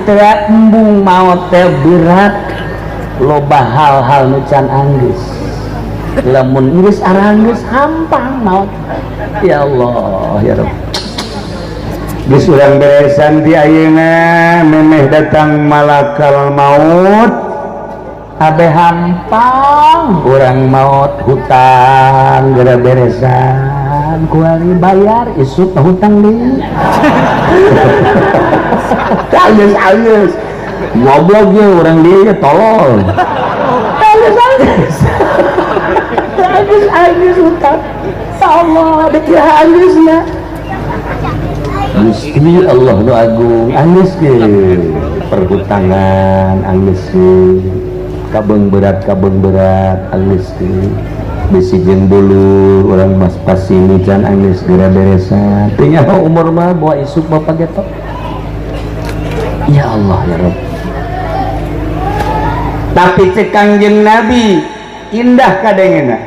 teu embung maot teh berat loba hal-hal nu can anggeus lamun geus aranggeus hampang maot ya Allah ya Rabb geus urang beresan di ayeuna memeh datang malakal maut abe hampang urang maut hutang geura beresan kuari bayar isuk hutang deui halus goblok ya orang dia tolol halus hutang Allah dikira halus ya Gusti Allah nu agung halus ke perhutangan halus ke kabeng berat halus ke besi jeung dulu orang mas pasini can halus geura beresan tinggal umur mah bawa isuk bapak getok ya Allah ya Rabb tapi cek Kangjeng Nabi indah kadengena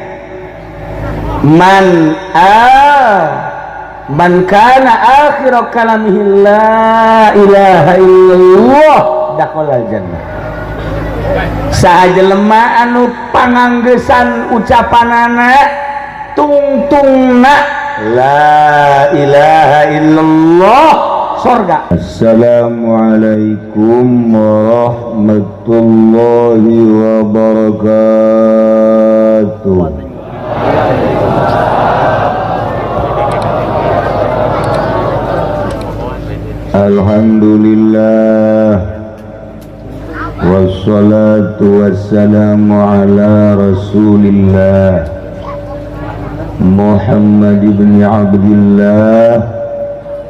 man kana akhir kalamihi la ilaha illallah dakhala jannah saha jelema anu panganggesan ucapanana tungtungna la ilaha illallah surga. Assalamualaikum warahmatullahi wabarakatuh. Alhamdulillah wassalatu wassalamu ala rasulillah Muhammad ibn Abdillah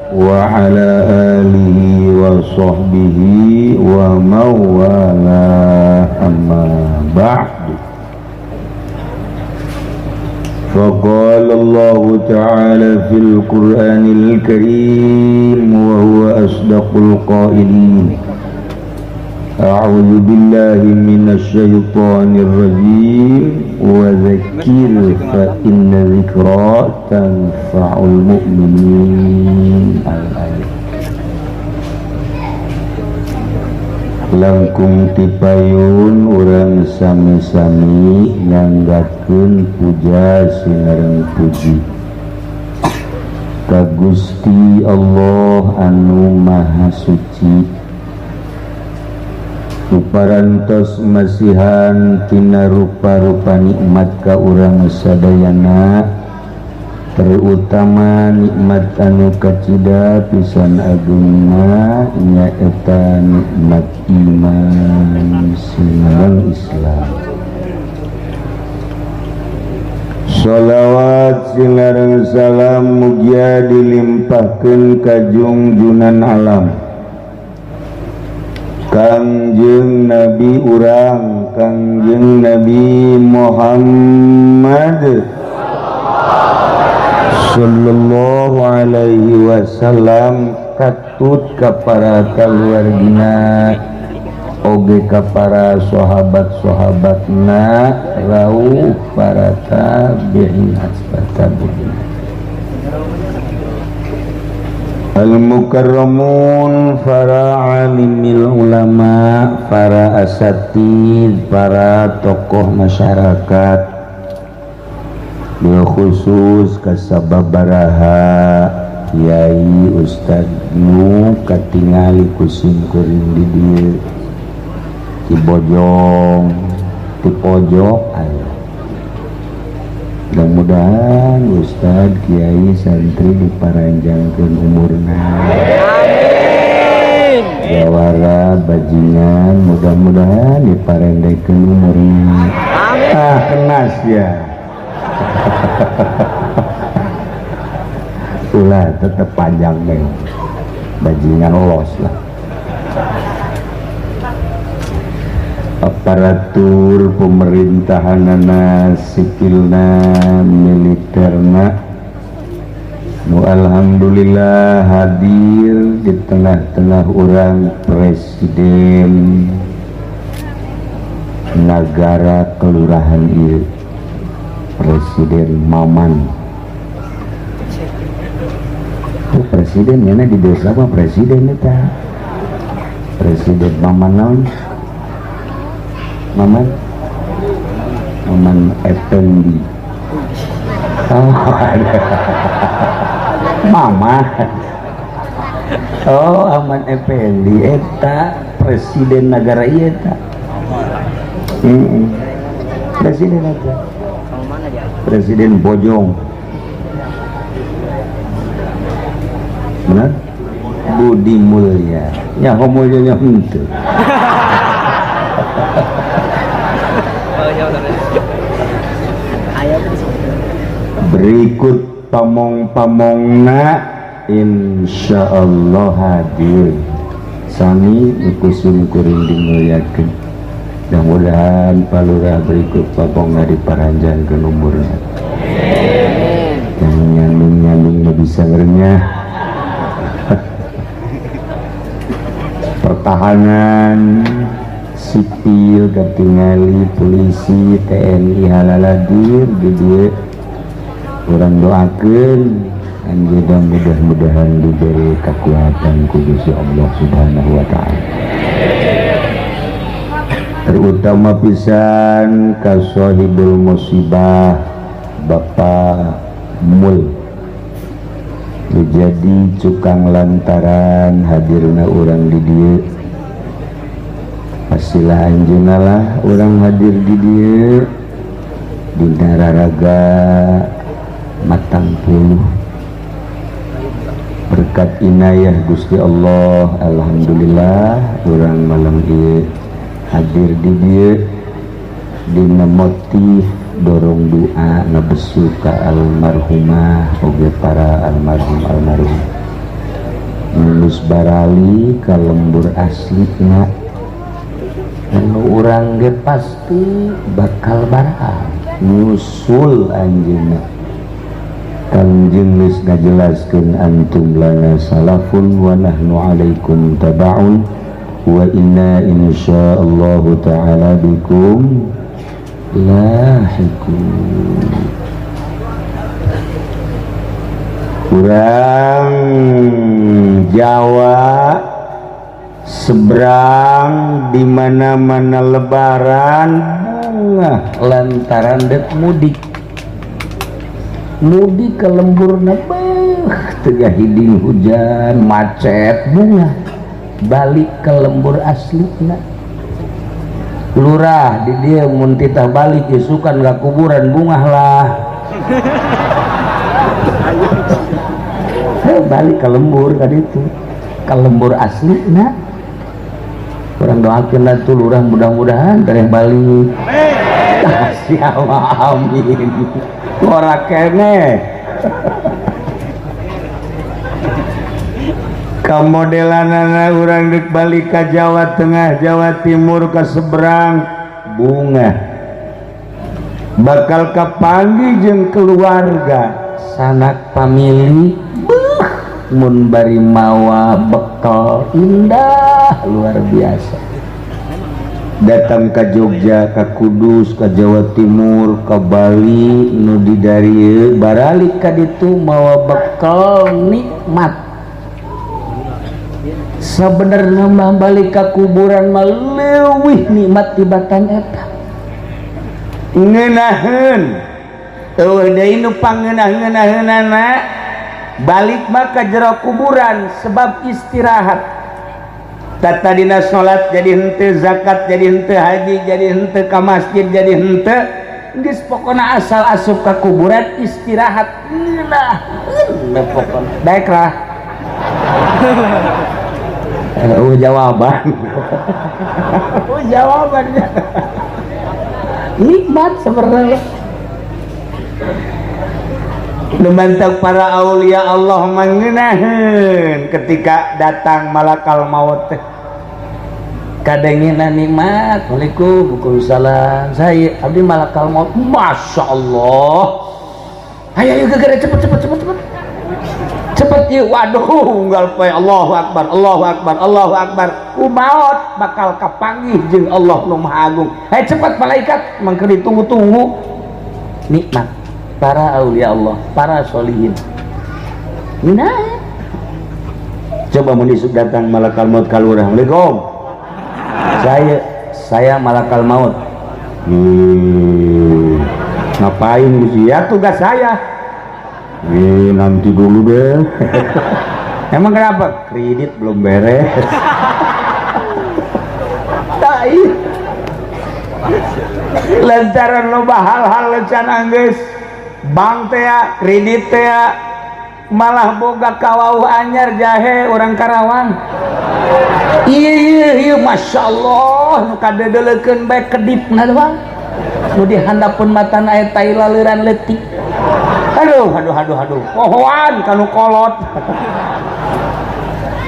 wa ala alihi wa sahbihi wa mawala amma ba'du faqala Allah ta'ala fil Qur'anil Karim wa huwa asdaqul qailin a'udzu billahi minasy syaithanir rajim wa dzakir fa inna dzikra tanfa'ul mu'minin al-ayat langkung tipayun urang sami-sami nganggatkeun puja sinareng puji ka Gusti Allah anu maha suci parantos masihan tina rupa-rupa nikmat ka urang sadayana terutama nikmat anu kacida pisan agungna nyaeta nikmat iman sinareng Islam sholawat sinareng salam mugia dilimpahkeun ka junjunan alam Kangjeng Nabi urang Kangjeng Nabi Muhammad sallallahu alaihi wasallam katut ka para kaluargina oge ka para sahabat-sahabatna rauh para tabi'in tabi'in al-mukarramun para alimil ulama para asatid para tokoh masyarakat bil khusus kasababaraha kiai ustad nu katingali kusim kuring di dieu di bojong di pojok aya mudah-mudahan ustad kiai santri diparanjangkeun umurna amin jawara bajingan mudah-mudahan diparendekeun umurna amin kenas ya ulah tetep panjang deh bajingan los lah aparatur pemerintahanana sipilna militerna nu alhamdulillah hadir di tengah-tengah orang presiden negara kelurahan ieu Presiden Maman itu presiden mana di desa apa presiden eta Presiden Maman Effendi. Oh, Mama. Oh, Aman Effendi eta presiden negara ieu eta. Presiden aja. Presiden Bojong. Benar? Budi Mulya. Ya homonya henteu. Berikut pamong-pamongna insyaallah hadir sami kusum kuring dimuliakeun. Mudah-mudahan palurah berikut pamongna diparanjangkeun umurna. Yang nyandung-nyandungna bisa ngerenyah. Pertahanan sipil katingali polisi TNI halaladir di dieu urang doakeun anjeunna mudah-mudahan diberi kekuatan ku Gusti Allah Subhanahu wa taala. Terutama pisan ka sahibul musibah Bapak Mul jadi cukang lantaran hadirna urang di dieu. Pastilah anjeunna lah urang hadir di dieu dina raraga matang puluh berkat inayah Gusti Allah. Alhamdulillah urang malam ieu hadir di dieu dina motif dorong doa ngabesu ka almarhumah oge para almarhum nulus barali ka lembur aslina anu urang ge pasti bakal barah nyusul anjeunna. Kanjeng geus ngajelaskeun antum lana salafun wa nahnu alaikum tabaun wa inna insyaallah taala bikum lahiqun. Urang Jawa seberang di mana-mana lebaran bunga lantaran dek mudik ke lemburna tengah hiding hujan macet bunga balik ke lembur aslina. Lurah di dia mun titah balik isukan ka kuburan bungah lah. Balik ke lembur ka ditu ka lembur aslina. Urang doakeun lah tuh lurah mudah-mudahan tereh balik. Siapa amin. Ora kene. Kamodelanana urang dek balik ka Jawa Tengah Jawa Timur ke seberang bunga bakal kapanggih jeung keluarga sanak famili mun bari mawa bekal indah luar biasa datang ke Jogja ke Kudus ke Jawa Timur ke Bali nu di dari baralik ka ditu mawa bekal nikmat. Sebenarnya mah balik ke kuburan mah leuwih nikmat tibatan eta ngeunaheun eueuh deui nu pangeunah-ngeunaheunana balik mah ka jero kuburan sebab istirahat tata dina salat jadi henteu zakat jadi henteu haji jadi henteu ka masjid jadi henteu geus pokona asal asup ka kuburan istirahat ngeunaheun pokona daekrah. Jawaban jawabannya nikmat sebenarnya lumantang para aulia Allah mangeunaheun ketika datang malakal maut kadengina nikmat. Waalaikumsalam saya abdi malakal maut masya Allah ayo gegere cepet cepet ieu waduh unggal poe Allahu akbar kumaot bakal kapanggih jeung Allah nu Maha Agung. Cepet malaikat mangke ditunggu-tunggu nikmat para aulia Allah para sholihin. Nah coba mun disuk datang malakal maut ka lurah. Assalamualaikum saya malakal maut. Ngapain sih? Ya tugas saya. Nanti dulu deh. Emang kenapa? Kredit belum beres. Lantaran loba hal-hal lecan anggeus bank teh kredit teh malah boga kawauh anyar jahe orang Karawang. Iya Masya Allah nu kadedelekeun bae kedipna doang nu dihandapun matana aya tai laleuran leutik. Aduh pohoan kanu kolot.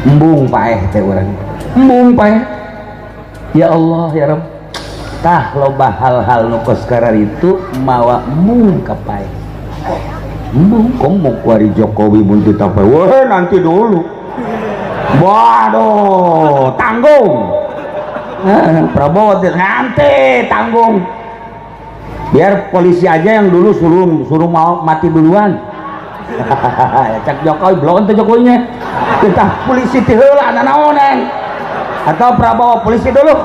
Embung paeh teh urang embung paeh. Ya Allah ya Rabb, tah loba hal-hal nu koskara itu mawa embung ka paeh. Embung komo kuari Jokowi mun kita weh nanti dulu. Waduh, tanggung. Prabowo nanti tanggung. Biar polisi aja yang dulu suruh mau mati duluan. Cak Jokowi belum teh Jokowinya. Kita polisi teh heula naonan. Atau Prabowo polisi dulu.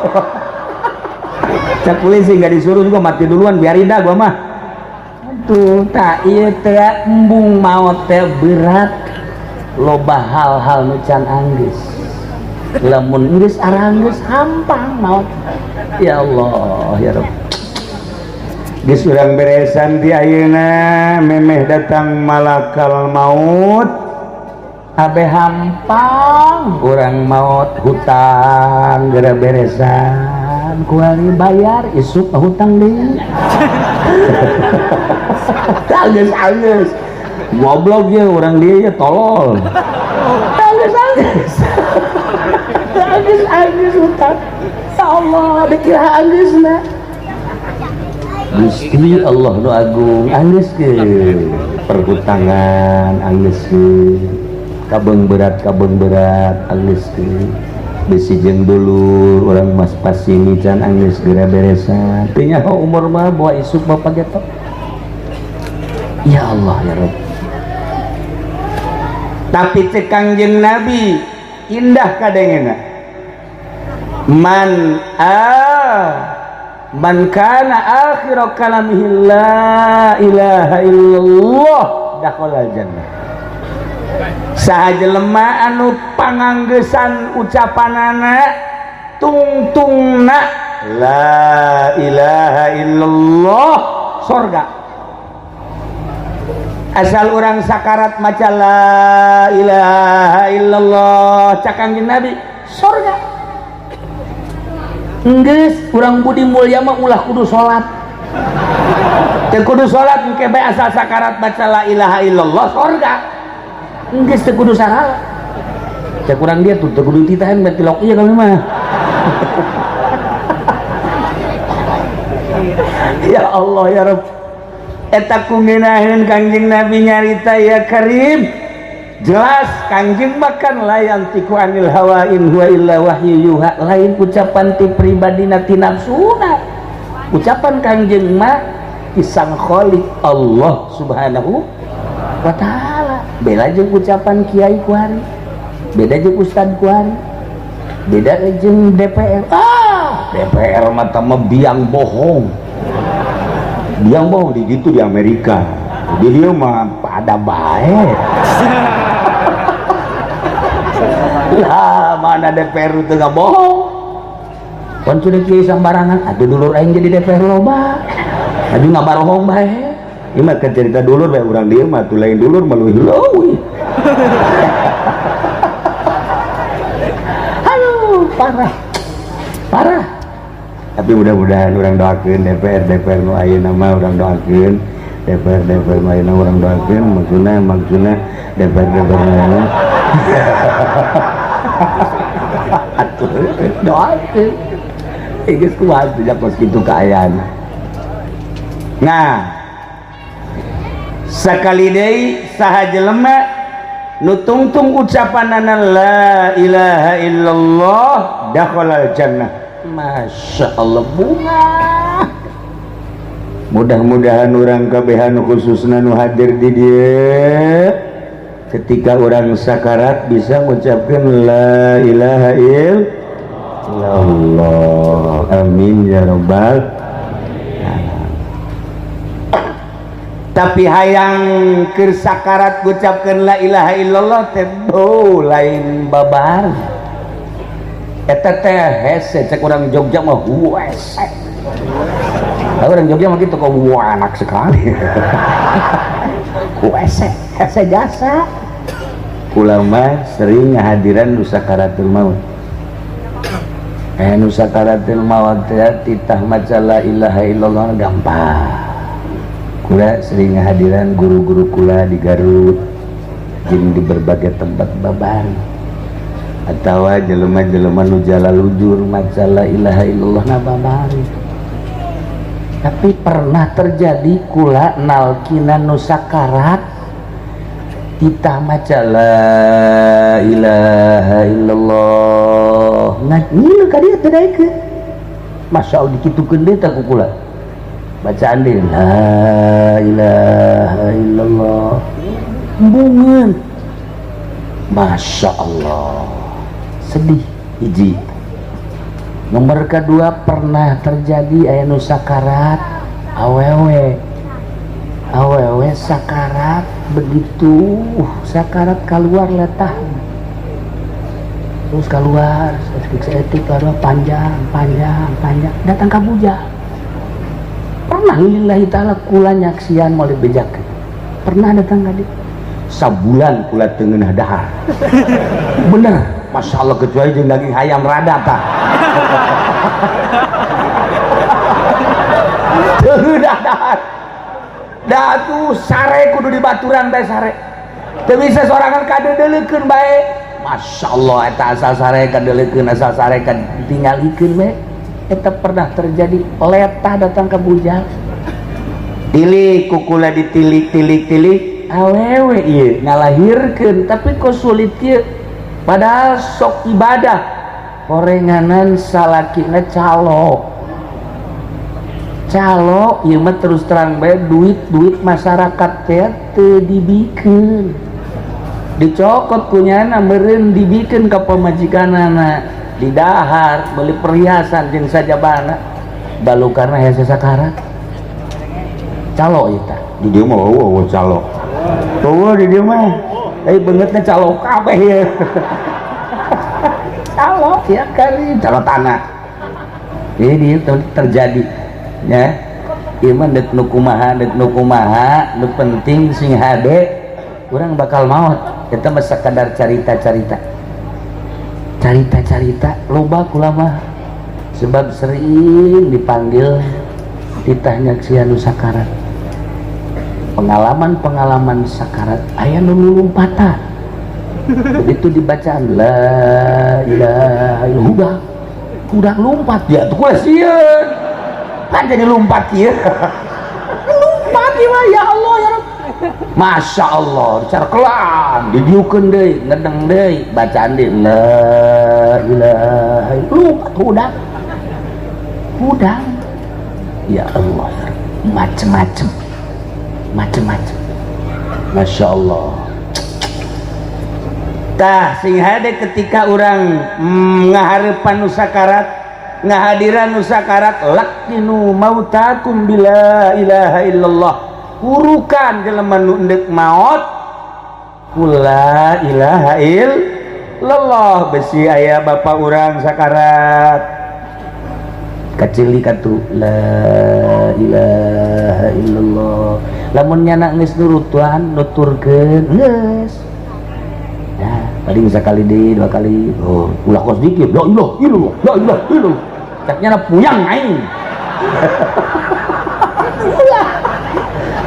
Cak polisi nggak disuruh juga mati duluan biar indah gua mah. Tuh tak ieu teh embung maot teh berat. Loba hal-hal nu can anggeus. Lamun geus aranggeus hampang maot. Ya Allah ya Rabb. Geus urang beresan di ayeuna memeh datang malakal maut. Abe hampang urang maot hutang geura beresan kuali bayar isuk hutang deui. Anggeus goblok ya orang dia ya tolol. Anggeus hutang. Ya Allah dikira anggeusna. Gusti Allah nu agung anggeus ke perhutangan anggeus ke kabeng berat anggeus ke bisi jeung dulur urang mas pasini can anggeus geura beresan teu nyaho umur mah bawa isuk bapak getok. Ya Allah ya Rabb. Tapi cek Kangjeng Nabi indah kadengena man kana akhir kalamihi la ilaha illallah dakhalal jannah. Saha jelema anu panganggeusan ucapanana tungtungna la ilaha illallah surga. Asal orang sakarat maca la ilaha illallah cak Kangjeng Nabi surga. Enggeus urang budi mulya mah ulah kudu salat. Teu kudu salat engke bae asal sakarat baca la ilaha illallah surga. Enggeus teu kudu sarala. Cak urang dia tuh teu kudu titahan berarti lok ieu kami mah. Ya Allah ya Rabb. Eta kunginaheun Kangjeng Nabi nyarita ya Karim jelas Kangjeng makan layan tiku anil hawa in huwa illa wahyu yuha lain ucapan ti pribadina ti nafsuna ucapan Kangjeng mah isang khaliq Allah subhanahu wa ta'ala. Beda jeung ucapan kiai kuari, beda jeung ustad kuari, beda jeung DPR. DPR mata mah biang bohong. Biang bohong di gitu di Amerika. Jadi dia mah pada baik. Lah mana DPR itu nggak bohong. Kan sudah kiai sambarangan. Aduh dulur aing jadi DPR loba. Aduh nggak barohong baik. Ini mah cerita dulur baik orang dia mah tuh lain dulur malu hilawi. Aduh parah. Tapi mudah-mudahan orang doakeun DPR nu ayeuna mah urang doakeun DPR nu ayeuna urang doakeun maksudna DPR nu atuh doakeun geus kuat tidak pos kitu kaayaan. Nah sakali deui saha jelema nu tungtung ucapanana la ilaha illallah dakhalal jannah. Masya Allah bunga. Mudah-mudahan orang kabehan khususna nu hadir di dia ketika orang sakarat bisa mengucapkan la ilaha illallah Ya Allah, amin ya rabbal alamin. Tapi hayang keur sakarat ngucapkeun la ilaha illallah teh lain babar. Eta teh hese cek urang Jogja mah huese. Orang Jogja mah kitu kok enak sekali. Huese, hese jasa. Ulama sering ngahadiran nu sakaratul maut. Nu sakaratul maut titah maca la ilaha illallah gampang. Kula sering ngahadiran guru-guru kula di Garut, jeung di berbagai tempat babar. Atau jelema-jelema nu jalalujur maca la ilaha illallah na babari. Tapi pernah terjadi kula nalkina nu sakarat kita maca la ilaha illallah ngilu ka dieu teh daekeun. Masyaallah dikitukeun deui teh ku kula. Bacaan deui la ilaha illallah. Bungeun. Masyaallah. Sedih hiji. Nomor kedua pernah terjadi aya nu sakarat awewe sakarat begitu sakarat keluar letah terus keluar etik lalu panjang datang ke buja. Pernah lillahi ta'ala kula nyaksian mau dibejakeun pernah datang ka dieu sabulan kula teu ngeunah dahar. Bener Masya Allah kecuali jeung daging hayam rada tah. Teu dahar. Da tuh sare kudu dibaturan teh sare. Teu bisa sorangan kadeuleukeun bae. Masya Allah eta asal sare kadeuleukeun asal sare katinggalikeun bae. Eta pernah terjadi letah datang ke bujang. Tilik kukula ditilik awewe ieu ngalahirkeun tapi kok sulit ieu. Padahal sok ibadah korenganan salakina calo ieu mah terus terang bae duit masyarakat teh teu dibikeun dicokot kunyana meureun dibikeun ka pamajikanana didahar beli perhiasan jeung sajabana balukarna hese sakarat calo ieu tah di dieu mah calo tuh di dieu mah beungeutna calo kabeh ieu calo ya kali calo tanah ini terjadi ya ieu mah deuk nu kumaha nu penting sing hade urang bakal maot eta mah sakadar carita loba kula mah sebab sering dipanggil titah nyaksian nu sakarat pengalaman sakarat aya nu lompatan begitu dibacaan la ilaha illallah udah lompat ya tuh kula sieun kan jadi lompat ieu lompat ieu ya Allah ya Rabb. Masya Allah cara kelan didiukeun deui ngedeng deui bacaan deui la ilaha illallah udang ya Allah macem-macem Masya Allah tah sing hade ketika orang ngahareupan nu sakarat ngahadiran nu sakarat laqinu mautakum bila ilaha illallah urukan jelema nu endek maot kula ilaha illallah besi aya bapak urang sakarat kacili katu la ilaha illallah lamun nyana geus nurutan nuturkeun geus nah tadi bisa kali deui dua kali ulah kos dikit la ilaha illallah cak nyana puyang aing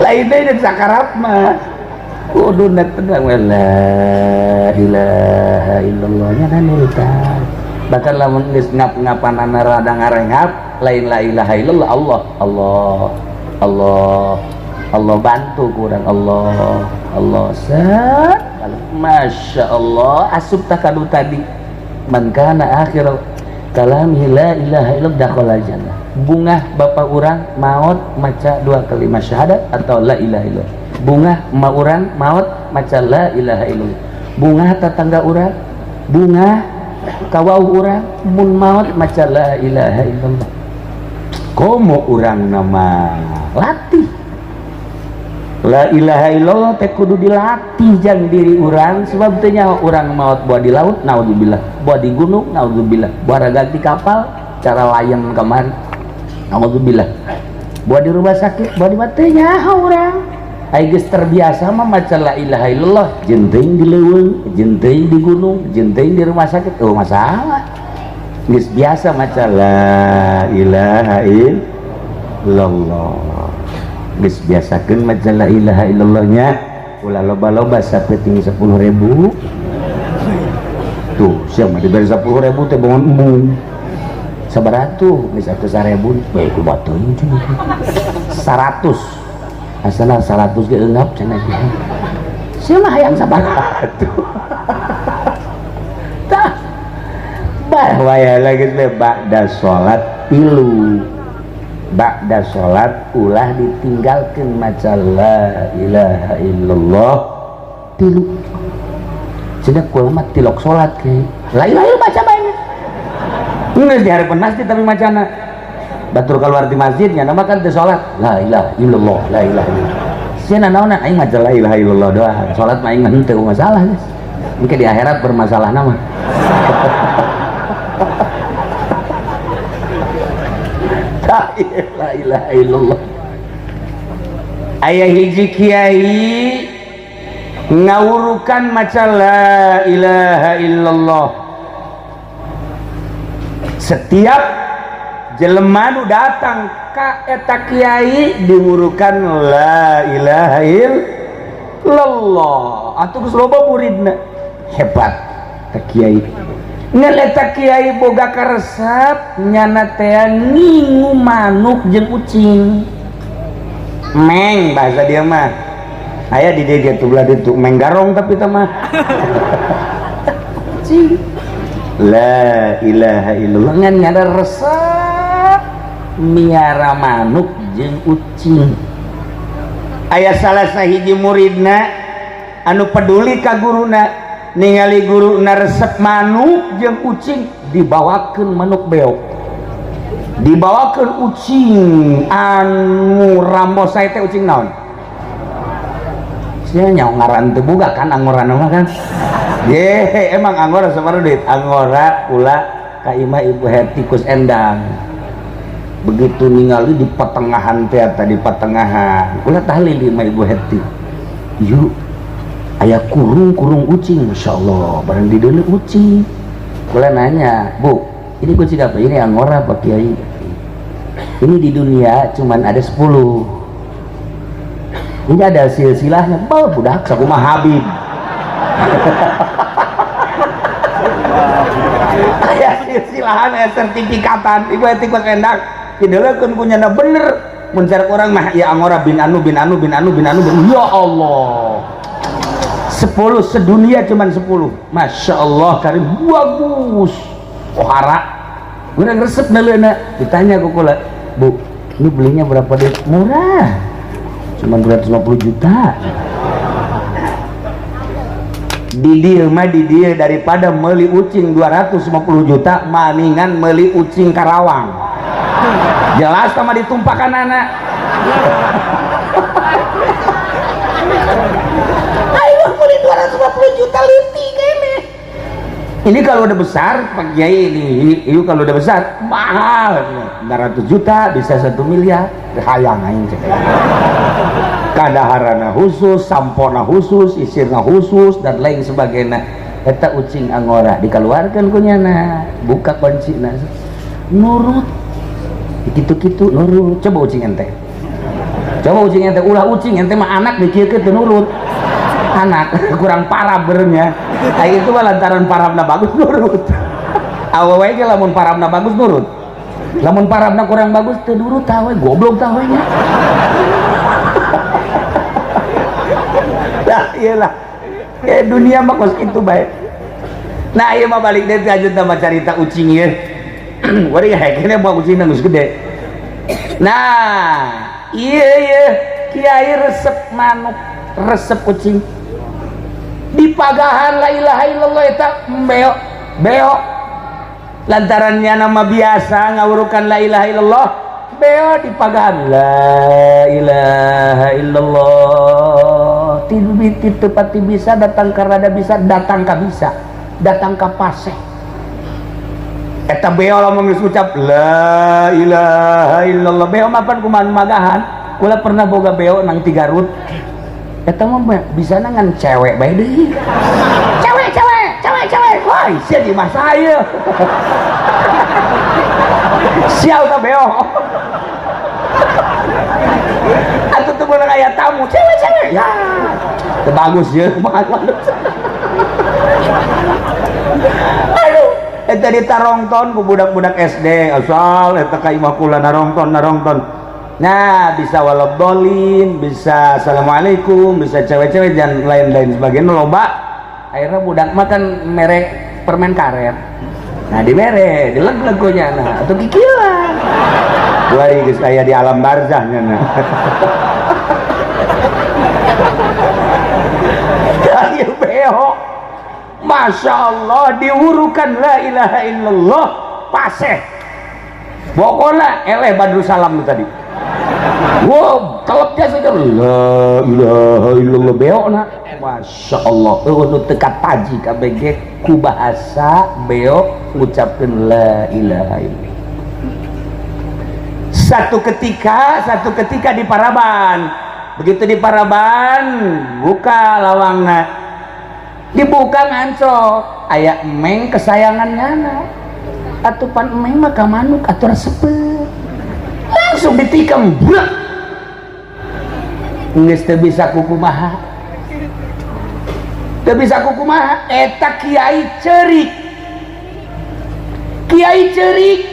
lain deui di sakarat mah kudu netedang la ilaha illallah nyana nurutan bahkan lamun geus ngap-ngapanana rada ngarengap lain la ilaha illallah Allah bantu kurang Allah set Masya Allah asup takadu tadi man kana akhir kalami la ilaha illallah dakhala jannah bunga bapak urang maot maca dua kalimat syahadat atau la ilaha illallah bunga ma urang maot maca la ilaha illallah bunga tetangga urang bunga kawau urang mun maot maca la ilaha illallah komo urang nama latih la ilaha illallah teh kudu dilatih jang diri urang sebab teh nyaho urang maot buat di laut naudzubillah buat di gunung naudzubillah buat ganti kapal cara layang kamari naudzubillah buat di rumah sakit buat di mati nyaho urang aya geus terbiasa mah maca la ilaha illallah jenting di leuweung jenting di gunung jenting di rumah sakit oh masalah geus biasa maca la ilaha illallah geus biasakeun maca la ilaha illallah nya ulah loba-loba sampai tinggi 10.000 tuh siapa mah diberi 10.000 teh bangun embung sabaratus geus 100.000 bae ku batuin 100 asana 100 ge eungap cenah kieu sia mah hayang sabaratus tah bah waya lagi teh ba'da salat tilu ba'da salat ulah ditinggalkeun maca la ilaha illallah tilu cenah kula mah tilok salat ge la ilaha illallah baca bae geus di hareupeun masjid tapi macana batur keluar di masjidnya nama kan teu salat la ilaha illallah la ilaha illallah sia naon aing maca la ilaha illallah doang salat mah aing mah teu masalah geus engke di akhirat bermasalah nama la ilaha illallah aya hiji kiai ngawurukan maca la ilaha illallah setiap jelema nu datang ka eta kiai diwurukan la ilaha illallah atuh geus loba muridna hebat teh kiai ngan eta kiai boga karesep nyana teh ngingu manuk jeung ucing meng bahasa dia mah aya di dieu tuh belah ditu meng garong tapi teh mah la ilaha illallah ngan nyada resep miara manuk jeung ucing aya salah sahiji muridna anu peduli ka guruna ningali guruna resep manuk jeung ucing dibawakeun manuk beok dibawakeun ucing anu rambos sae teh ucing naon sia nyaho ngaran teu boga kan anggoranna mah kan ye emang anggora sabareu deui anggora kula ka imah ibu Heti kus endang begitu ningali di pertengahan teh di pertengahan kula tahlil di imah ibu Heti yuk aya kurung ucing masyaallah bareng di deuleu ucing kula nanya bu ini kucing apa ini angora pak kiai ini di dunia cuman ada 10 ini ada silsilahnya bah budak sakumaha Habib aya silsilahan aya sertifikatan ibu etik pas endang dideuleukeun ku nyana bener mun cara urang mah ya angora bin anu ya Allah 10 sedunia cuman 10 Masya Allah karim bagus kohara urang resep naleuna ditanya ku kula bu ini belinya berapa duit murah cuman 250 juta di dieu daripada meuli ucing 250 juta maningan meuli ucing Karawang jelas sama ditumpakan anak ayo meuli 250 juta leutik kene ini kalau udah besar Pak Kiai ini kalau udah besar mahal 900 juta bisa 1 miliar hayang aing cek kadaharana khusus sampona khusus isirna khusus dan lain sebagainya eta ucing angora dikeluarkan kunyana buka kuncina nurut kitu-kitu nurut coba ucing ente ulah ucing ente mah anak dikiekeun teu nurut anak kurang parab berenya kayak itu mah lantaran parabna bagus nurut awewe ge lamun parabna bagus nurut lamun parabna kurang bagus teu nurut tah we goblok tah we nya nah iyalah dunia mah kos kitu bae nah ieu mah balik deui lanjut sama carita ucing ieu wari hekene mah ucingna geus gede nah ieu kiai resep manuk resep ucing di pagahan la ilaha illallah eta beok lantarannya nama biasa ngawurukan la ilaha illallah beo dipagahan la ilaha illallah tidu tepati bisa datang ke rada bisa datang ke bisa datang ke paseh eta beo lamun geus ucap la ilaha illallah beo mapan kumaha magahan kula pernah boga beo nang ti Garut eta mah bisa ngan cewek bae deui cewek wah sia di masa saya sial ta beo atuh teu beunang aya tamu cewek ya teu bagus ye aduh eta ditarongton ku budak-budak SD asal eta ka imah kula narongton nah bisa waladhdallin bisa assalamualaikum bisa cewek-cewek dan lain-lain sebagainya loba akhirnya budak makan merek permen karet nah di mere di leg-legonya nah atau kikilan gua geus aya di alam barzahnya nah ayo beo Masya Allah diurukan la ilaha illallah paseh pokoknya eleh badru salam tadi wow telepnya saja la ilaha illallah beo na Masya Allah untuk tekat taji KBG ku bahasa beo ngucapkan la ilaha illallah satu ketika di Paraban begitu di Paraban buka lawangna dibuka ngancok aya emeng kesayangannya atupan emeng maka manuk atur sepet langsung ditikam blak geus teu bisa kukumaha eta kiai cerik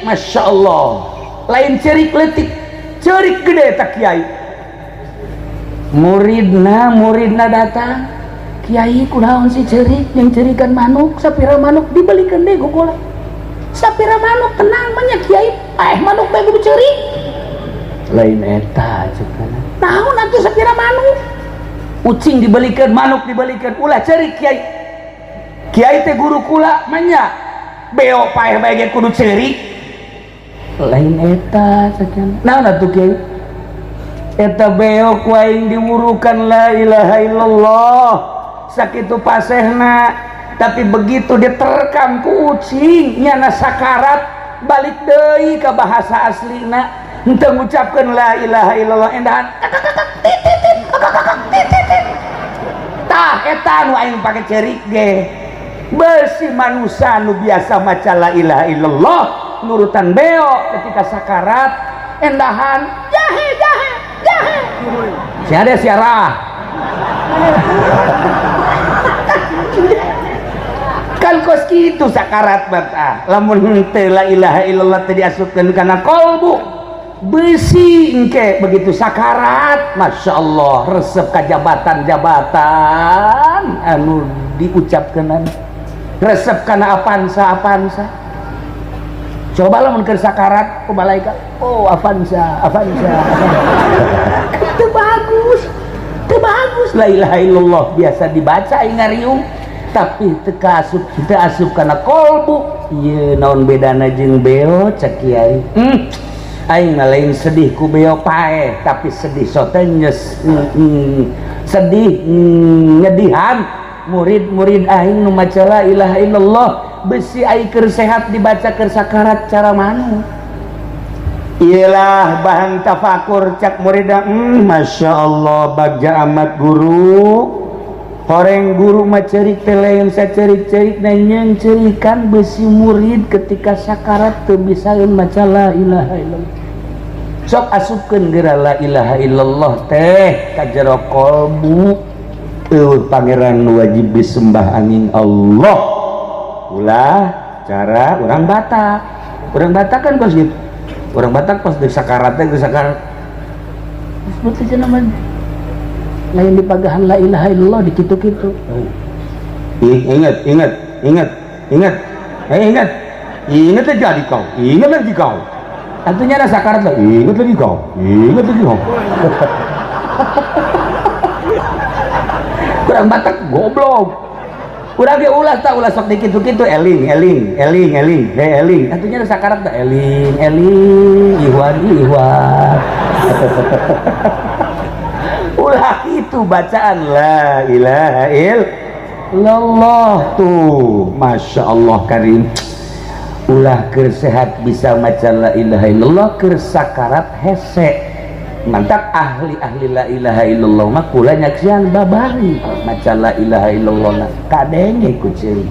Masya Allah lain cerik letik cerik gede eta kiai muridna datang kiai kunaon si cerik yang cerikan manuk sapira manuk dibelikan deh gugula sapira manuk tenang banyak kiai manuk bae kudu cerik lain eta cenah naon atuh sapira manuk ucing dibelikan manuk dibelikan ulah cerik kiai teh guru kula manya beo paeh bae ge kudu cerik lain eta cenah naon atuh kiai eta beo ku aing diwurukan la ilaha illallah sakitu pasehna tapi begitu diterkam ku ucing nyana sakarat balik deui ka bahasa aslina henteu ngucapkeun la ilaha illallah endahan tah eta nu aing pake cerik ge beusi manusia nu biasa maca la ilaha illallah nurutan beo ketika sakarat endahan jahe si ada siarah kan kos kitu sakarat bata lamun henteu la ilaha illallah teh diasupkeun kana kolbu besi engke begitu sakarat Masya Allah resep ka jabatan anu diucapkeun resep kana apansa coba lamun keur sakarat ku malaikat oh avanza teu bagus la ilaha illallah biasa dibaca aing ngariung tapi teu asup kana kolbu ieu naon bedana jeung beo cek kiai aing lain sedih ku beo pae tapi sedih sotenyes sedih ngedihan murid aing nu maca la ilaha illallah besi aing keur sehat dibaca keur sakarat cara manu iyalah bahan tafakur cak murida Masya Allah bagja amat guru horeng guru mah cerik teleun sacerik-cerik nanyang cerikan besi murid ketika sakarat teu bisaeun maca la ilaha illallah sok asupkeun geura la ilaha illallah teh ka jero kolbu pangeran wajib disembah angin Allah ulah cara orang Batak kan kos gitu orang Batak pas di sakarat disebut aja nama lain di pagahan la ilaha illallah di kitu-kitu ingat jadi kau ingat lagi kau tentunya ada sakarat lah ingat lagi kau orang Batak goblok urang ge ulah tak ulah sok dikitu-kitu eling atunya sakarat teh eling ihwan ulah itu bacaan la ilaha illallah tuh masya Allah karim ulah keur sehat bisa maca la ilaha illallah keur sakarat hese mantap ahli la ilaha illallah mah kula nyaksian babari maca la ilaha illallah kadenge ku ceuing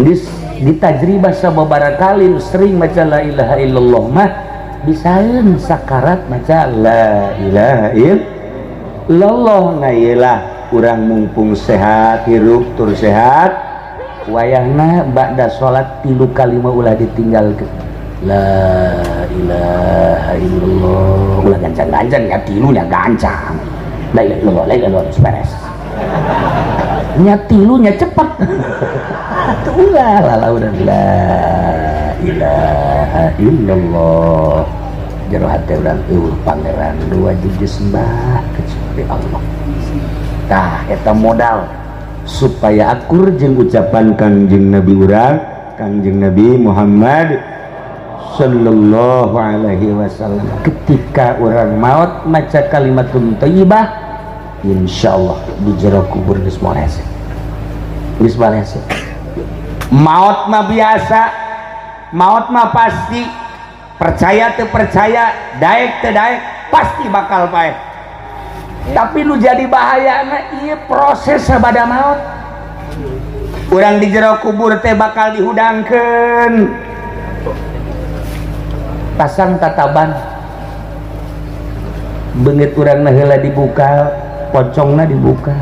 geus ditajribah sababaraha kali sering maca la ilaha illallah mah bisaeun sakarat maca la ilaha illallah ngailah urang mumpung sehat hirup tur sehat wayahna ba'da salat 3 kali mah ulah ditinggalkeun la ilaha illallah ulah gancang-gancang ya tilunya gancang la ilaha illallah beres nya tilunya cepet ulah udah la ilaha illallah jero hate urang pangeran dua wajib sembah kecuali Allah tah eta modal supaya akur jeung ucapan Kangjeng Nabi urang Kangjeng Nabi Muhammad sallallahu alaihi wasallam ketika orang maut maca kalimatun thayyibah insyaallah di jero kubur geus moal hese maut mah biasa maut mah pasti percaya teu percaya daek teu daek pasti bakal paeh tapi nu jadi bahayana ieu proses sabada maut urang di jero kubur teh bakal dihudangkeun pasang tataban beungeut urangna heula dibuka pocongna dibuka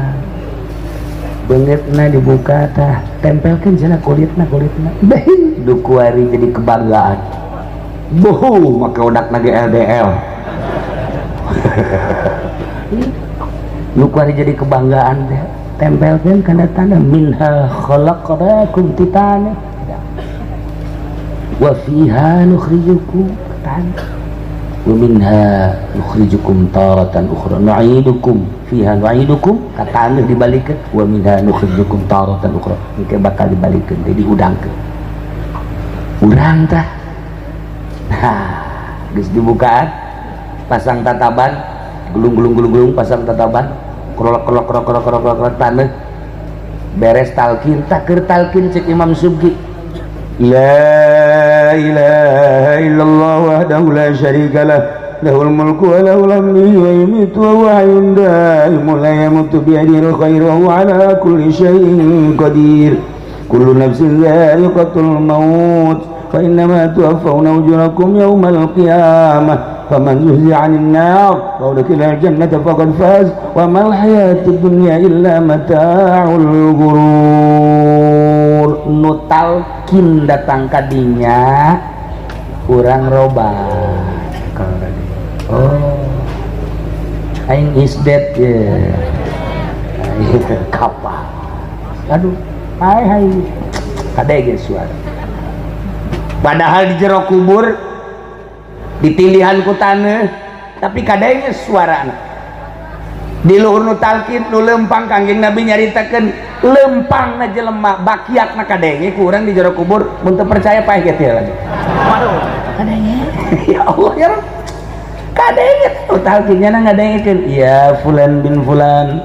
beungeutna dibuka tah tempelkeun cenah kulitna beh dukuari jadi kebanggaan boh maka udakna ge LDL dukuari jadi kebanggaan teh tempelkeun kana tanda minha khalaqnakum titana wa fiha nukhrijukum wa minha nukhrijukum taratan ukhra nu'idukum fiha nu'idukum kata dibalikeun wa minha nukhrijukum taratan ukhra engke bakal dibalikeun jadi udangkeun urang tah geus dibukaan pasang tataban gulung pasang tataban krok taneuh beres talqin tah keur talqin cek Imam Subki la ilaha illallah wahdahu la syarika lah lahul mulku wa lahul hamdu wa yumiitu wa huwa hayyun da'imun la yamutu bi yadihi khairu wa huwa ala kulli syai'in qadir kullu nafsin dha'iqatul maut fa innama tuwaffawna ujurakum yawmal qiyamah faman zuhziha 'anil nar wa udkhila al-jannata faqad faz wa mal hayatud dunya illa mata'ul ghurur nutalkin datang kadinya urang robat oh aing is dead ya kapal aduh hai kadege suara padahal di jero kubur ditindihan ku taneuh tapi kadege suarana di luhur nu talqin nu lempang Kangjeng Nabi nyaritakeun lempangna jelema bakiakna kadenge ku urang di jero kubur mun teu percaya paeh ge teh lagi waduh kadenge ya Allah ya Rabb kadenge nu talqinnya ngadengekeun ya fulan bin fulan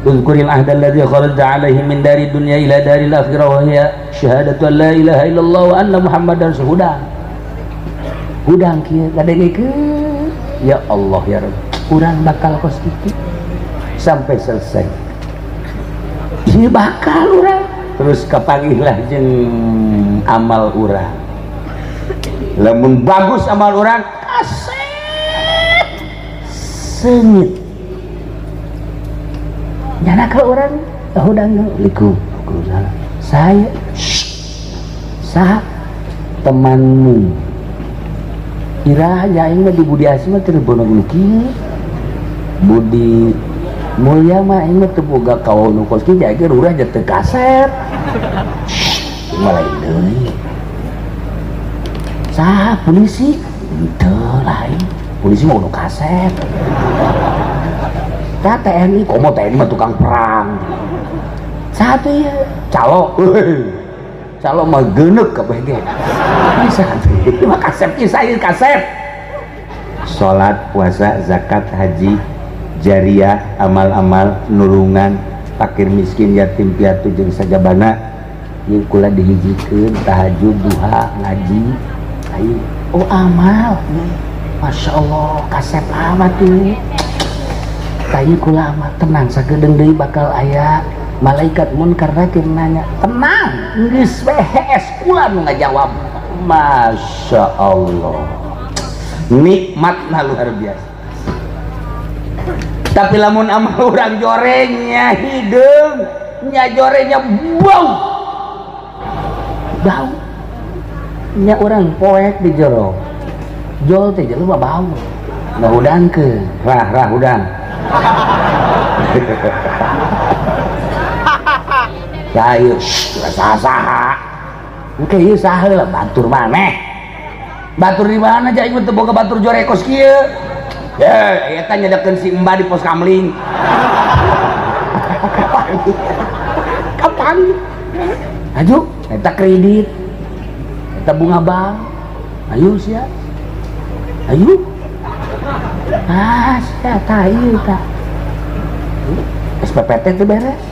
uzkuril ahda alladzi kharajta alaihi min dari dunya ila daril akhirah wa hiya syahadatu an la ilaha illallah wa anna muhammadar rasulullah hudang kieu ngadengekeun ya Allah ya Rabb urang bakal kos kitu sampai selesai ieu bakal urang terus kapanggihlah jeung amal urang lamun bagus amal urang kaset seungit nyana ka urang hudang liku saya saha temanmu iraha aing mah di Budi Asma teu bonog kieu Budi Mulya mah aing mah teu boga kawan nu kos kieu jager urang teu kaset malah deui saha polisi teu lain polisi mah nu kaset TNI komo TNI mah tukang perang satu ya calo calo mah genek kabeh ge bisa mah kasep kisah kasep salat puasa zakat haji jariah amal-amal nulungan fakir miskin yatim piatu jeung sajabana ieu kula dihijikeun tahajud duha ngaji ayo oh amal Masya Allah kasep amat tuh kayu kula amat tenang sagedeung deui bakal aya malaikat munkar nakir nanya tenang geus behes kula nu ngajawab Masya Allah nikmatna luar biasa tapi lamun amal urang jorengnya hideung nya jorengnya bau nya urang poek di jero jol teh jero bau nah udang ke rah udang cair saha oke ieu saha lah batur maneh batur di mana aja ikut boga batur jorekos kieu ya eta nyedekeun si Mbah di pos kamling kapan aju eta kredit eta bunga bank ayo sia ayo sia tahu tak SPPT itu beres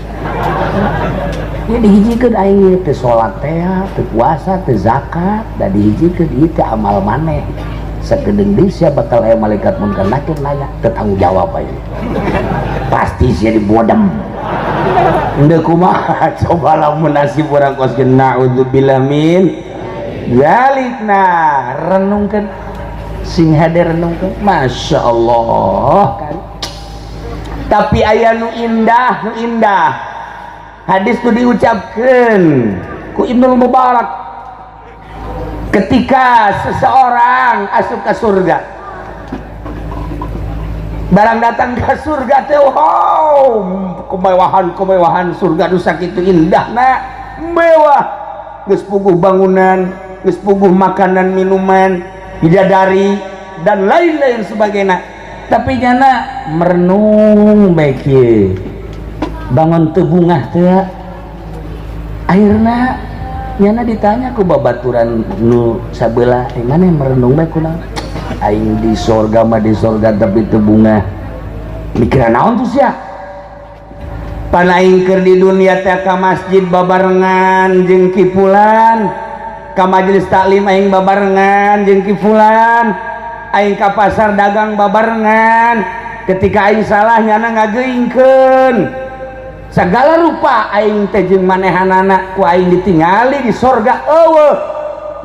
ini dihijikeun aing teu salat teh teu puasa teu zakat da dihijikeun ieu teh amal maneh sagedeung deui sia bakal aya malaikat munkar nakir nanya teu tanggung jawab aya pasti sia dibodem henteu kumaha coba lamun nasib urang koskeun naudzubillah min zalikna renungkeun sing hade renungkeun Masya Allah kan tapi aya nu indah hadis itu diucapkan ku Ibnul Mubarak ketika seseorang asup ke surga barang datang ke surga teh wow kemewahan surga nu sakitu indahna mewah geus puguh bangunan geus puguh makanan minuman bidadari dan lain-lain sebagainya tapi nyana merenung baik ye bangun teu bungah teu akhirna nyana ditanya ku babaturan nu sabeula mana merenung bae kunaon aing di sorga mah di sorga tapi teu bungah mikiran naon tuh sia pan aing keur di dunia teh ka masjid babarengan jeung kipulan ka majelis taklim aing babarengan jeung kipulan aing ka pasar dagang babarengan ketika aing salah nyana ngageuingkeun segala rupa aing teh jeung manehanana ku aing ditingali di sorga eueuh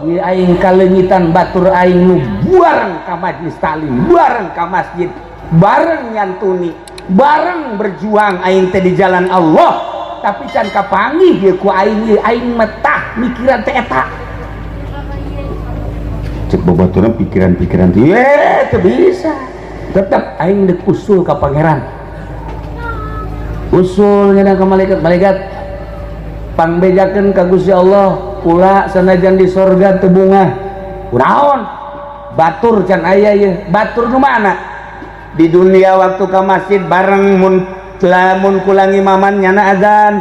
ieu aing kaleungitan batur aing nu bareng ka majelis taklim bareng ka masjid bareng nyantuni bareng berjuang aing teh di jalan Allah tapi can kapanggih ieu ku aing metah mikiran teh eta cek babaturan pikiran-pikiran teh teu bisa tetep aing deuk usul ka pangeran usul nyana ka malaikat pangbejakeun ka Gusti Allah kula sanajan di sorga teu bungah kunaon batur can aya ieu batur nu mana di dunia waktu ka masjid bareng lamun kula ngimaman nyana azan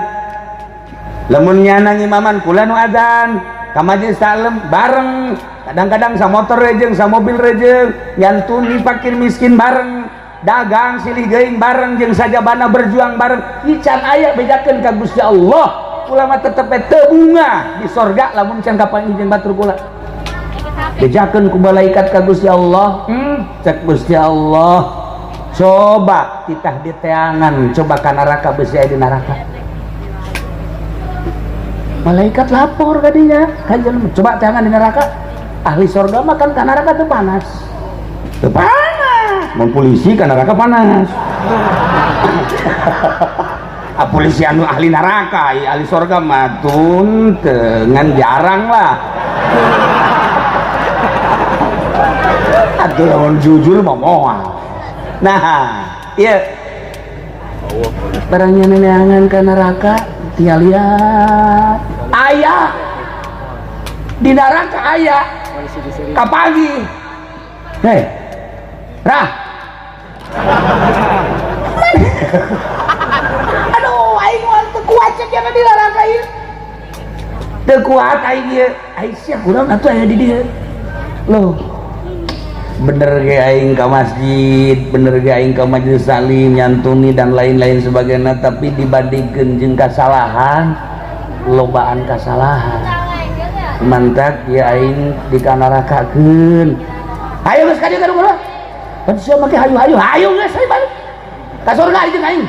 lamun nyana ngimaman kula nu azan ka majelis taklim bareng kadang-kadang sa motor rejeng sa mobil rejeng nyantuni fakir miskin bareng dagang silih geuing bareng jeung sajabana berjuang bareng ican aya bedakeun ka Gusti Allah ulama tetep teu bunga di sorga lamun can kapanggih jeung batur kula bejakeun ku malaikat ka Gusti Allah cek Gusti Allah coba titah di teangan coba ka neraka besi aya di neraka malaikat lapor ka dinya kanjeng coba teangan di neraka ahli sorga mah kan ka neraka teu panas mun polisi ka neraka panas polisi anu ahli neraka ahli sorga mah tun dengan jarang lah atuh lamun jujur mah moal nah iya barangnya neneangan ke neraka tinggal lihat ayah di neraka ayah kapagi hei rah aduh aing mah teu kuat cek yana aing teu kuat aing ieu aing sia kurang atuh aya di dieu loh bener ge aing ka masjid bener ge aing ka majelis salim nyantuni dan lain-lain sebagainya tapi dibandingkeun jeung kasalahan lobaan kasalahan mantak ya aing dikanarakakeun ayo geus ka dieu ka dulu pan sia make hayu-hayu hayu geus aing balik ka surga jeung aing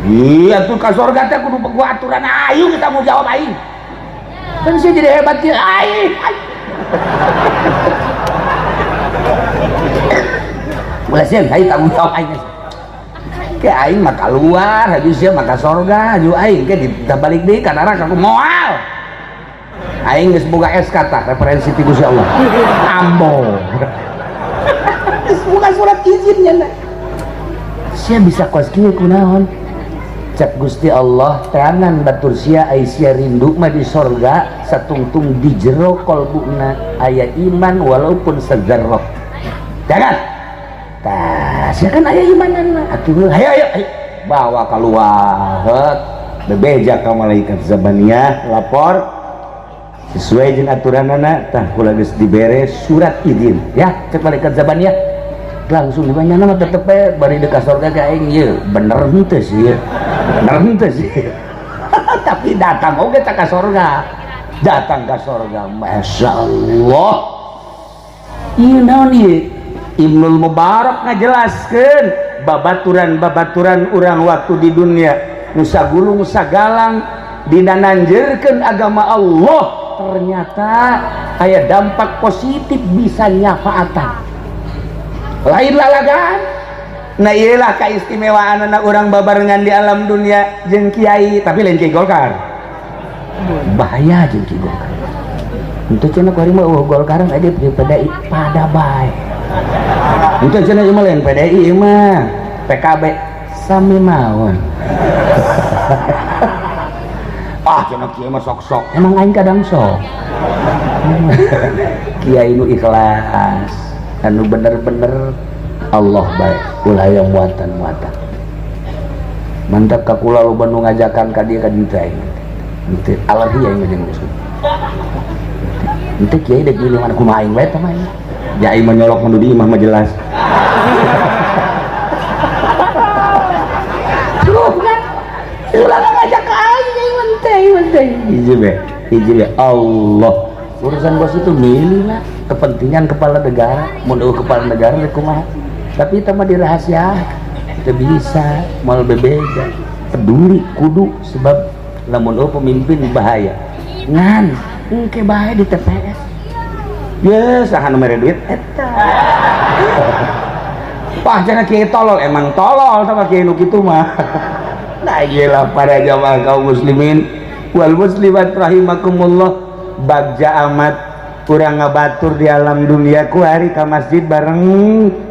iya tuh ka surga teh kudu gua aturan ayo kita mau jawab aing kan sia jadi hebat kieu aing mulai sih aing tanggung jawab aing ke aing mah keluar habis sia maka surga aju aing ke dibalik deui ka neraka aku moal aing geus boga SK tah referensi ti Gusti Allah ambo geus boga surat izinnya na sia bisa kos kieu kunaon cak Gusti Allah teangan batur sia ai sia rindu mah di surga satungtung di jero kolbuna aya iman walaupun sejarah jangan tah sia kan aya imanan mah atuh ayo bawa keluar bebeja ka malaikat zabaniyah lapor sesuai jeung aturanana tah kula geus dibere surat izin ya cek malaikat zabaniyah langsung dibanya nama tetep bari dekat surga ke aing ieu bener henteu sih bener henteu sih tapi datang oge ka surga datang ka surga masyaallah ieu naon ieu Ibnul Mubarak ngajelaskeun babaturan-babaturan urang waktu di dunia nu sagulung sagalang dina nanjeurkeun agama Allah ternyata aya dampak positif bisa nyafaatan lain lalagan nah iyalah keistimewaan anak orang babarengan di alam dunia jeung kiai tapi lain kiai Golkar bahaya jeung kiai Golkar untuk cenah kuari mah Golkar ada di PDI pada bae untuk cenah cuma lain PDI mah PKB sami mawon cenah kiai mah sok-sok emang aing kadang sok kiai nu ikhlas anu bener-bener Allah baik ulah yang muatan-muatan mantap ka kula loba nu ngajakan ka dieu ka dieu teh henteu alergi aing jeung musuh henteu kiai dek milih mana kumaha aing bae tah mah ya aing mah nyolok nu di imah mah jelas ulah ngajak ka aing menteh hiji be Allah urusan bos itu milih lah kepentingan kepala negara mau kepala negara kumaha tapi itu mah dirahasia kita bisa mal bebeja peduli kudu sebab lamun pemimpin bahaya ngan engke bahaya di TPS ya saha nu mere duit eta pah cenah kiai tolol emang tolol sama kiai nu kitu mah nah iyalah para jamaah kaum muslimin wal muslimat rahimakumullah bagja amat kurang ngabatur di alam dunia ku hari ka masjid bareng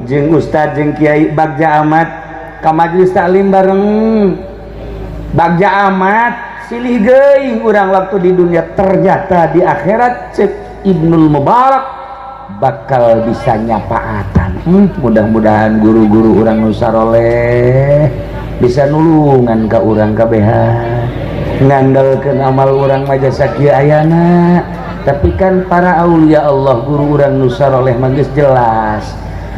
jeung ustad jeung kiai bagja amat ka majelis taklim bareng bagja amat silih geuing urang waktu di dunia ternyata di akhirat cek Ibnul Mubarak bakal bisa nyapaatan mudah-mudahan guru-guru urang nu saroleh bisa nulungan ka urang kabehan ngandalkeun amal urang mah jasa kieu ayana tapi kan para aulia Allah guru urang nu saroleh mah geus jelas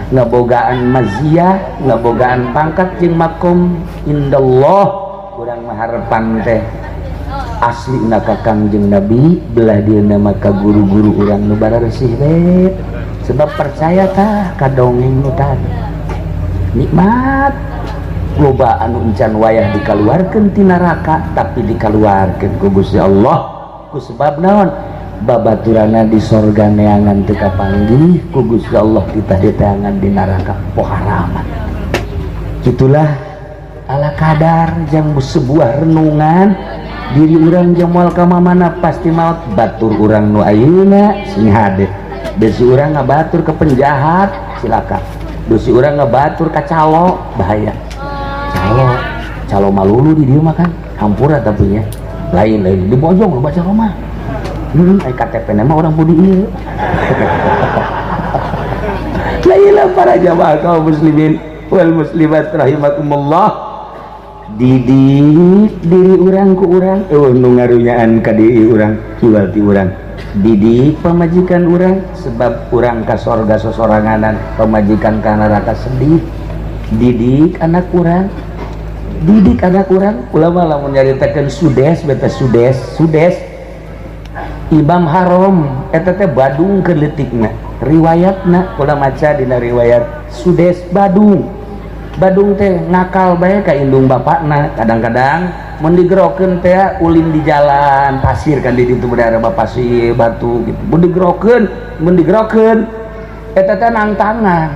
ngabogaan maziyah ngabogaan pangkat jeung makom indallah urang mah harepan teh aslina ka Kangjeng Nabi belah dieuna mah ka guru-guru urang nu bararesih we sebab percaya tah ka dongeng nu tadi nikmat loba anu encan wayah dikaluarkeun ti neraka tapi dikaluarkeun ku Gusti Allah ku sebab naon babaturana di sorga neangan teu kapanggih ku Gusti Allah kita diteangan di neraka poharaman itulah ala kadar jang sebuah renungan diri urang jeung moal ka mamana pasti maot batur urang nu ayeuna sing hade besi urang ngabatur ke penjahat silakan besi urang ngabatur ka calo bahaya calo malulu di dia makan hampura tapi ya lain di bojong lu baca rumah KTP nama orang budi ini lailah para jamaah kaum muslimin wal muslimat rahimakumullah didik diri urang ku urang nu ngarunyaan ka diri urang kiwal ti urang didik pamajikan urang sebab urang ka sorga sosoranganan pamajikan ka neraka sedih didik anak urang ulama lamun nyaritakeun sudes beta sudes Imam Haram eta teh Badung keleutikna riwayatna ulah maca dina riwayat sudes Badung teh ngakal bae ka indung bapakna kadang-kadang mun digerokeun teh ulin di jalan pasir kan di ditu berada pasir batu gitu mun digerokeun eta teh nangtangan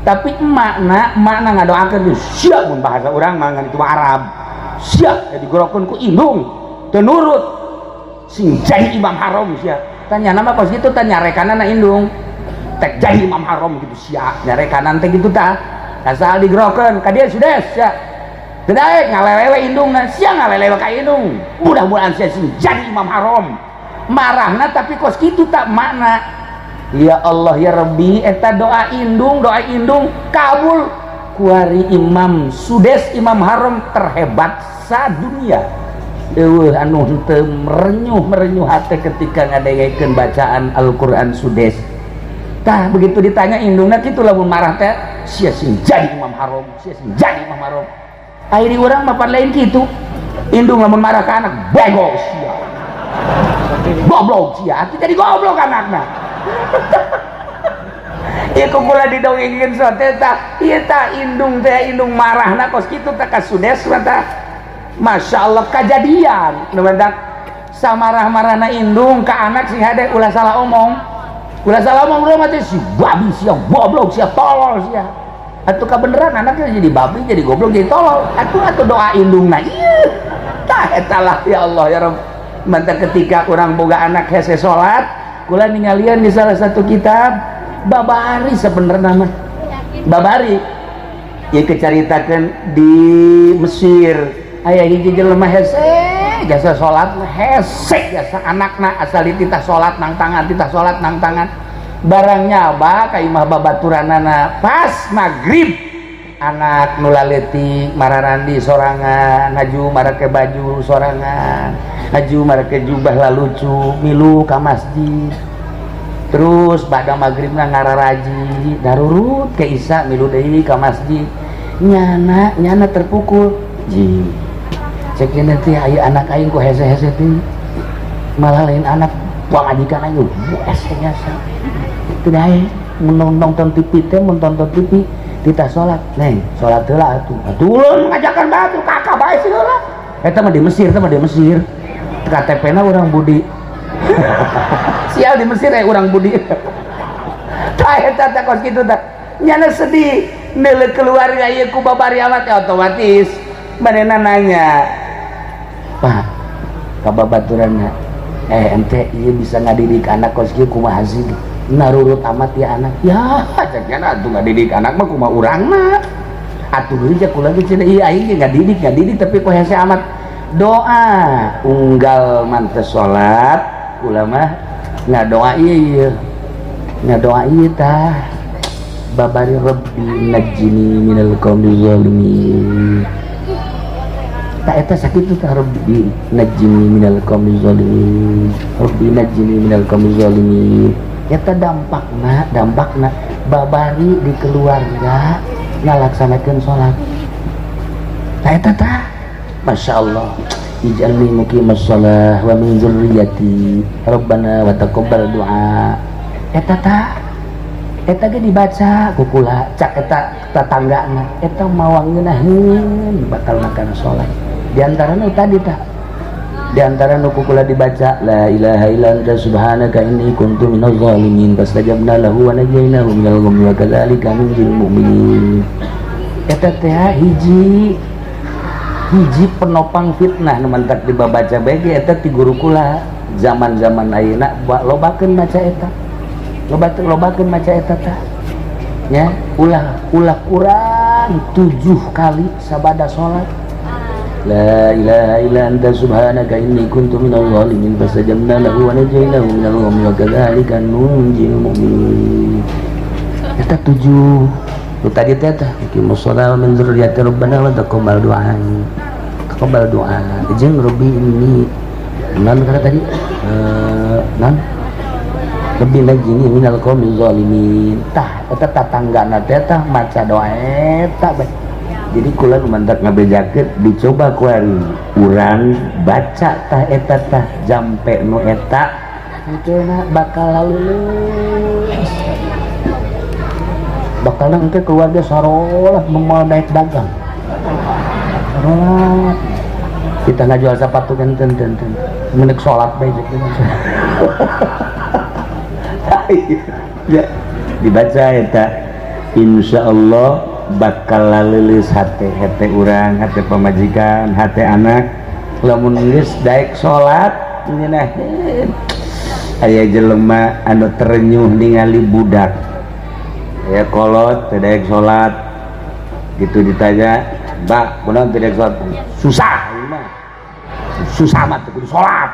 tapi emakna ngadoakeun sia mun bahasa urang mah ngan itu Arab sia digerokeun ku indung teu nurut sing jadi Imam Haram sia tanya nama kos gitu tanya rekanana indung tek jadi Imam Haram gitu sia nyarekanan teh gitu tah asal digerokeun ka dia sudah sia teu daek ngalelewe indungna sia ngalelewe ka indung mudah-mudahan sia sing jadi Imam Haram marahna tapi kos kitu tak makna ya Allah ya Rabbi eta doa indung kabul kuari Imam Sudes Imam Haram terhebat sadunia eueuh anu teu merenyuh hate ketika ngadengekeun bacaan Al-Qur'an Sudes tah begitu ditanya indungna kitu lamun marah teh sia sing jadi Imam Haram aya di urang mah pan lain kitu indung lamun marah ka anak bego sia goblok sia atuh jadi goblok anakna ieu kula didongengkeun sote tah ieu tah indung marahna kos kitu teh ka Sudes tah masyaallah kajadian nu mendak samarah-marahna indung ka anak sing hade ulah salah omong urang mah teh si babi sia goblok sia tolol sia atuh kabeneran anaknya jadi babi jadi goblok jadi tolol atuh doa indungna ieu tah eta lah ya Allah ya Rabb mantap ketika urang boga anak hese salat kula ningalian di salah satu kitab babari sebenarnya mah babari ieu kecaritakeun di Mesir aya hiji jelema hese jasa salat hese jasa anakna asal dititah salat nang tangan barang nyaba ka imah babaturanana pas magrib anak nulaleti mararandi sorangan ngaju marake baju sorangan ngaju marake jubah lalucu milu ka masjid terus pada maghribna ngararaji darurut ke isya milu deui ka masjid nyana terpukul ji cek nanti aya anak aing ku hese-hese teh malah lain anak pamajikan aing hese nyasa teu dae nonton TV teh menonton TV kita sholat neng sholat heula atuh ulun ngajakan batu kakak bae sih heula eta mah di Mesir KTP-na urang budi sial di Mesir urang budi tah eta teh kos kitu teh nyana sedih neuleuh keluarga ieu ku babari amat otomatis manehna nanya Pak ka babaturanna ente ieu bisa ngadidik anak kos kieu kumaha sih narurut amat ya anak ya ceknya atuh ngadidik anak mah kumaha urangna atuh deui cek kula ge cenah ieu aing ge ngadidik tapi kok hese amat doa unggal mantes salat kula mah ngadoa ieu tah babari rabbi najjini minal qaumil zalimin tak eta sakitu tah rabbi najjini minal qaumil zalimin eta dampakna babari di keluarga ngalaksanakeun salat tah eta tah masyaallah ij'alni muqimas shalah wa min dzurriyyati rabbana wa taqabbal du'a eta ge dibaca ku kula cak eta tetanggana eta mawang ngeunaheun bakal makan salat diantarana tadi tah diantara nu kula dibaca la ilaha illa anta subhanaka inni kuntu minadh dhalimin fastajabna lahu wa najaynahu minal ghammi wa kadzalika nunjil mu'minin eta teh hiji penopang fitnah nu mantak dibabaca bae ge eta ti guru kula zaman-zaman ayeuna lobakeun maca eta lobakeun maca eta tah ya ulah kurang 7 kali sabada salat la ilaha illa anta subhanaka inni kuntu minadh dhalimin fastajabna lahu wa najaynahu minal ghammi wa kadzalika nunjil mu'minin eta 7 tu tadi teh tah iqimus shalah min dzurriyyati rabbana wa taqabbal du'a taqabbal doa jeung Rabbi ini non kata tadi non lebih lagi ini minal qaumil zalimin tah eta tatanggana teh tah maca doa eta bae. Jadi kula mantak ngabejakeun dicoba ku ari urang baca tah eta tah jampe nu eta mungkin bakal lulus bakal engke keluarga sarolah memal naik dagang sarolah kita ngajual sepatu kan ten menek sholat bae ya dibaca eta insyaallah bakal lulus hate urang hate pamajikan hate anak lamun geus daek salat ngeunah aya jelema anu terenyuh ningali budak ya kolot teu daek salat gitu ditanya mbak kunaon teu daek salat susah ieu mah susah mah teu kudu salat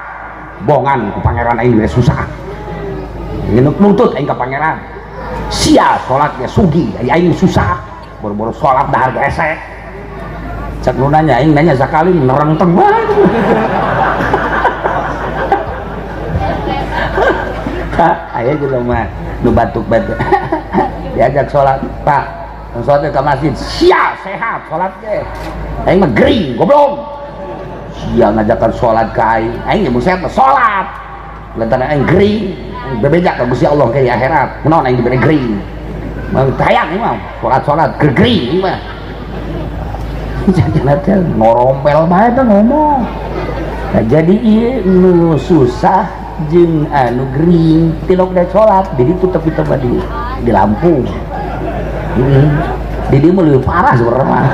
bongan ku pangeran aing we susah ngeunuk nuntut aing ka pangeran sia salatnya sugi aing susah boro-boro sholat dah harga esek cak lu nanya aing nanya sekali nerenteng banget aya jelema nu batuk-batuk diajak sholat pak sholat ke masjid sia sehat sholat ge aing mah gering goblok sia ngajakan sholat ke aing mun sehat sholat lantaran aing gering bebejak ka Gusti Allah ke akhirat kunaon aing dibere gering mang tayang mah sholat gergering mah jangan teh ngorompel bae teh ngomong nah, jadi ieu susah jeung anu gering tilok da sholat di ditu tapi teu di Lampung di dieu mah leuwih parah sebenarnya mah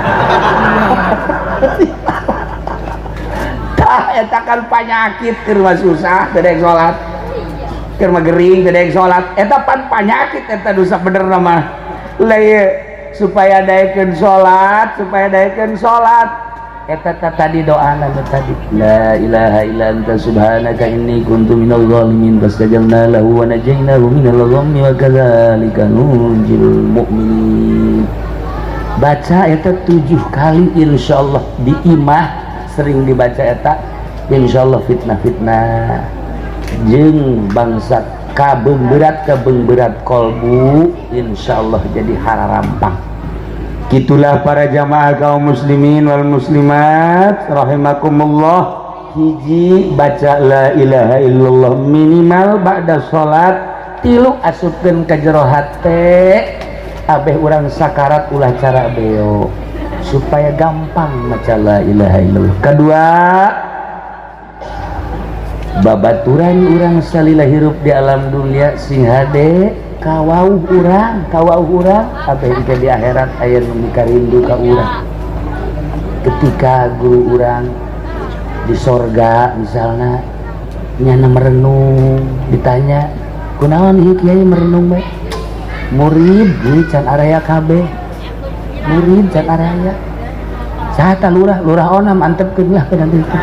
tah eta kan panyakit keur mah susah teu daek sholat keur mah gering teu daek salat eta pan panyakit eta dosa bener nama lae supaya daekeun salat eta tadi doana tadi la ilaha illa anta subhanaka inni kuntu minal zalimin fastajabna lahu wa najaynahu minal ghammi wa kadzalika nunjil mu'minin baca eta 7 kali insyaallah di imah sering dibaca eta insyaallah fitnah jeung bangsa kabengberat kolbu insyaallah jadi hararampang. Gitulah para jamaah kaum muslimin wal muslimat rahimakumullah, hiji baca la ilaha illallah minimal ba'da salat, tilu asupkeun ka jero hate abeh urang sakarat ulah cara beo supaya gampang maca la ilaha illallah. Kedua, babaturan urang salila hirup di alam dunia sing hade kawauh urang abeh engke di akhirat aya nu mikarindu ka urang. Ketika guru urang di sorga misalnya nyana merenung ditanya kunaon ieu kiai merenung bae murid ieu can araya kabeh murid can araya saha lurah onam antepkeun lah kana ditu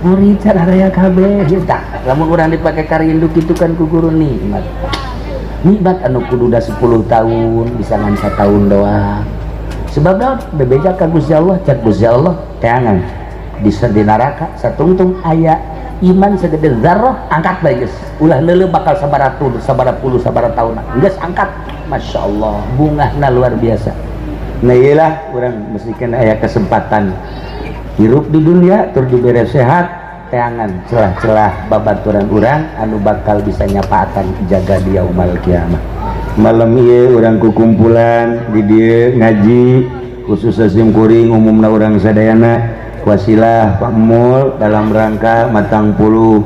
murid can araya kabeh tah lamun urang dipake karindu kitu kan ku guru nikmat anu kudu da 10 tahun bisa ngan 1 tahun doang sebabna bebeja ka Gusti Allah cak Gusti Allah teangan di neraka satungtung aya iman segede zarrah angkat bae geus ulah leuleuh bakal sabaraha puluh tahun geus angkat masyaallah bungahna luar biasa. Nah iyalah urang mesti kena aya kesempatan hirup di dunia tur dibere sehat teangan celah-celah babaturan urang anu bakal bisa nyapaatan jaga di yaumul kiamah. Malam ieu urang kukumpulan di dieu ngaji khusus sim kuring umumna urang sadayana wasilah Pak Mul dalam rangka matang puluh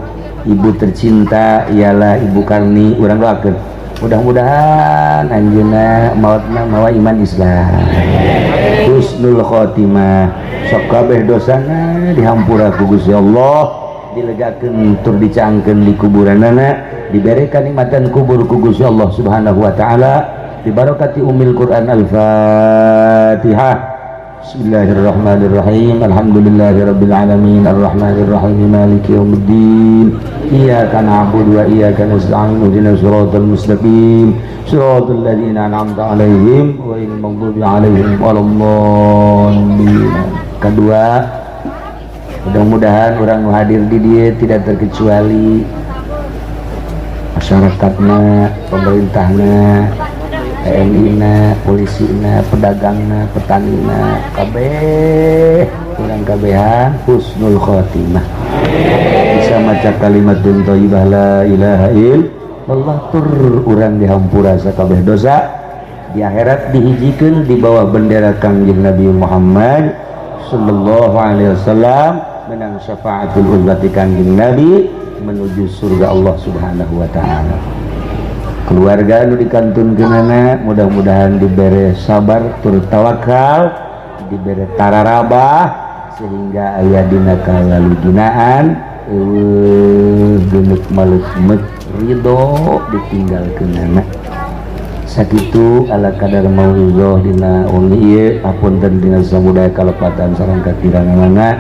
ibu tercinta ialah Ibu Karni urang doakeun mudah-mudahan anjeunna maotna mawa iman Islam husnul khotimah sok kabeh dosana dihampura ku Gusti Allah dilegakeun tur dicangkeun di kuburanana diberikan nikmatan kubur ku Gusti Allah Subhanahu wa taala bi barakati ummil Quran al-Fatihah. Bismillahirrahmanirrahim. Alhamdulillahirabbil alamin arrahmanir rahim maliki yaumiddin. Iyyaka na'budu wa iyyaka nasta'in ihdinas siratal mustaqim siratal ladzina an'amta 'alaihim ghairil maghdubi 'alaihim waladdallin. Kedua, mudah-mudahan orang yang hadir di dia tidak terkecuali masyarakatnya, pemerintahnya, TNI-na, polisi-na, pedagangna, petani-na, kabeh urang kabehan husnul khotimah. Bisa maca kalimatun thayyibah la ilaha illallah tur urang dihampura sakabeh dosa, di akhirat dihijikeun di bawah bendera Kangjeng Nabi Muhammad sallallahu alaihi wasallam menang syafaatul uzwati Kangjeng Nabi menuju surga Allah Subhanahu wa taala. Keluarga nu dikantunkeunana mudah-mudahan dibere sabar tur tawakal, dibere tararabah sehingga aya dina kalaluginaan geuneuh maleuk ridho ditinggalkeunana. Sakitu ala kadar mauizah dina uni ieu hapunten dina samudaya kalepatan sareng kakiranganna.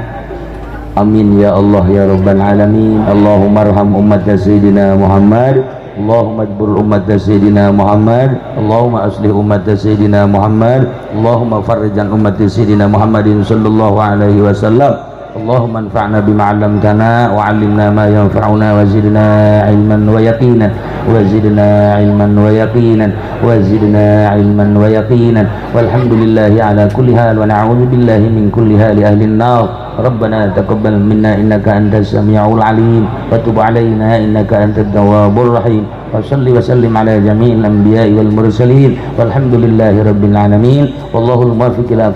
Amin ya Allah ya rabbal alamin. Allahumma arham ummat sayyidina Muhammad, Allahumma ajbur ummat sayyidina Muhammad, Allahumma aslih ummat sayyidina Muhammad, Allahumma farrijan ummat sayyidina Muhammadin sallallahu alaihi wasallam. Allahumma anfa'na bima 'allamtana wa 'allimna ma yanfa'una wa zidna ilman wa yaqinan wa zidna ilman wa yaqinan wa zidna ilman wa yaqinan walhamdulillahi ala kulli hal wa na'udzu billahi min kulli hali ahli an-nar. ربنا تقبل منا إنك أنت السميع العليم وتب علينا إنك أنت التواب الرحيم وصل وسلم على جميع الأنبياء والمرسلين والحمد لله رب العالمين والله الموفق إلى